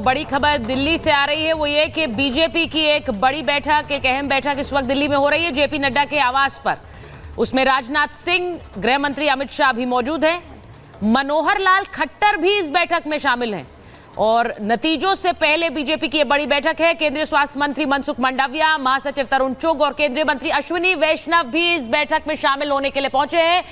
बड़ी खबर दिल्ली से आ रही है वो ये कि बीजेपी की एक बड़ी बैठक, एक अहम बैठक इस वक्त दिल्ली में हो रही है जेपी नड्डा के आवास पर। उसमें राजनाथ सिंह, गृह मंत्री अमित शाह भी मौजूद हैं। मनोहर लाल खट्टर भी इस बैठक में शामिल हैं। और नतीजों से पहले बीजेपी की यह बड़ी बैठक है। केंद्रीय स्वास्थ्य मंत्री मनसुख मंडाविया, महासचिव तरुण चुग और केंद्रीय मंत्री अश्विनी वैष्णव भी इस बैठक में शामिल होने के लिए पहुंचे हैं।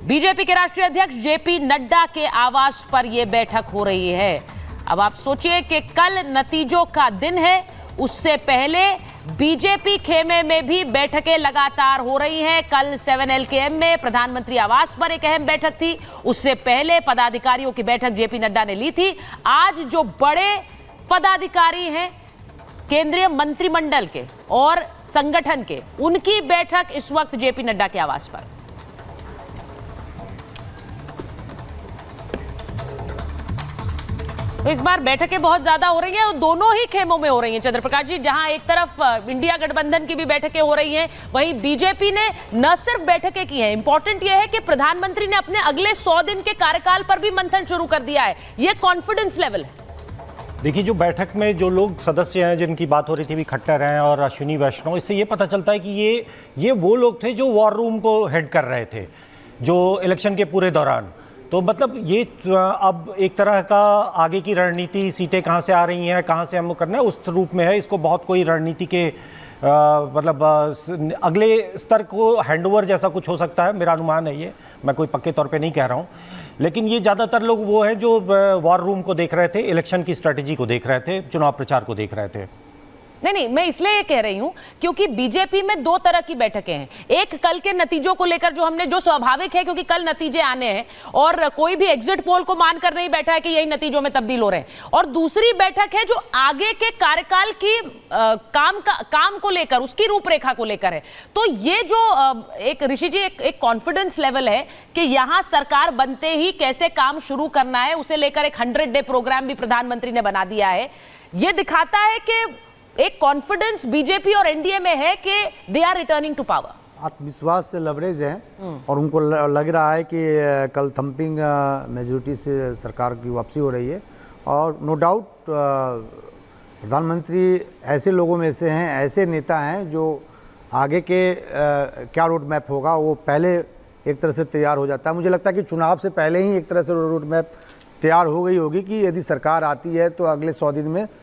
बीजेपी के राष्ट्रीय अध्यक्ष जेपी नड्डा के आवास पर यह बैठक हो रही है। अब आप सोचिए कि कल नतीजों का दिन है, उससे पहले बीजेपी खेमे में भी बैठकें लगातार हो रही हैं। कल 7LKM में प्रधानमंत्री आवास पर एक अहम बैठक थी, उससे पहले पदाधिकारियों की बैठक जेपी नड्डा ने ली थी। आज जो बड़े पदाधिकारी हैं केंद्रीय मंत्रिमंडल के और संगठन के, उनकी बैठक इस वक्त जेपी नड्डा के आवास पर। तो इस बार बैठकें बहुत ज्यादा हो रही हैं और दोनों ही खेमों में हो रही हैं चंद्रप्रकाश जी। जहां एक तरफ इंडिया गठबंधन की भी बैठकें हो रही हैं, वहीं बीजेपी ने न सिर्फ बैठकें की हैं, इंपॉर्टेंट यह है कि प्रधानमंत्री ने अपने अगले 100 दिन के कार्यकाल पर भी मंथन शुरू कर दिया है। यह कॉन्फिडेंस लेवल है। देखिए, जो बैठक में जो लोग सदस्य हैं जिनकी बात हो रही थी, भी खट्टर हैं और अश्विनी वैष्णव, इससे ये पता चलता है कि ये वो लोग थे जो वॉर रूम को हेड कर रहे थे जो इलेक्शन के पूरे दौरान। तो मतलब ये अब एक तरह का आगे की रणनीति, सीटें कहाँ से आ रही हैं, कहाँ से हम करना है, उस रूप में है। इसको बहुत कोई रणनीति के मतलब अगले स्तर को हैंडओवर जैसा कुछ हो सकता है, मेरा अनुमान है। ये मैं कोई पक्के तौर पे नहीं कह रहा हूँ, लेकिन ये ज़्यादातर लोग वो हैं जो वॉर रूम को देख रहे थे, इलेक्शन की स्ट्रेटेजी को देख रहे थे, चुनाव प्रचार को देख रहे थे। नहीं, मैं इसलिए ये कह रही हूं क्योंकि बीजेपी में दो तरह की बैठकें हैं। एक कल के नतीजों को लेकर जो स्वाभाविक है, क्योंकि कल नतीजे आने हैं और कोई भी एग्जिट पोल को मानकर नहीं बैठा है कि यही नतीजों में तब्दील हो रहे हैं। और दूसरी बैठक है जो आगे के कार्यकाल की काम को लेकर, उसकी रूपरेखा को लेकर है। तो ये जो एक ऋषि जी एक कॉन्फिडेंस लेवल है कि यहां सरकार बनते ही कैसे काम शुरू करना है, उसे लेकर एक 100 डे प्रोग्राम भी प्रधानमंत्री ने बना दिया है। ये दिखाता है कि एक कॉन्फिडेंस बीजेपी और एनडीए में है कि they are returning to power. आत्मविश्वास से लवरेज हैं और उनको लग रहा है कि कल थंपिंग मेजोरिटी से सरकार की वापसी हो रही है। और नो डाउट प्रधानमंत्री ऐसे लोगों में से हैं, ऐसे नेता हैं जो आगे के क्या रोड मैप होगा वो पहले एक तरह से तैयार हो जाता है। मुझे लगता है कि चुनाव से पहले ही एक तरह से रोड मैप तैयार हो गई होगी कि यदि सरकार आती है तो अगले 100 दिन में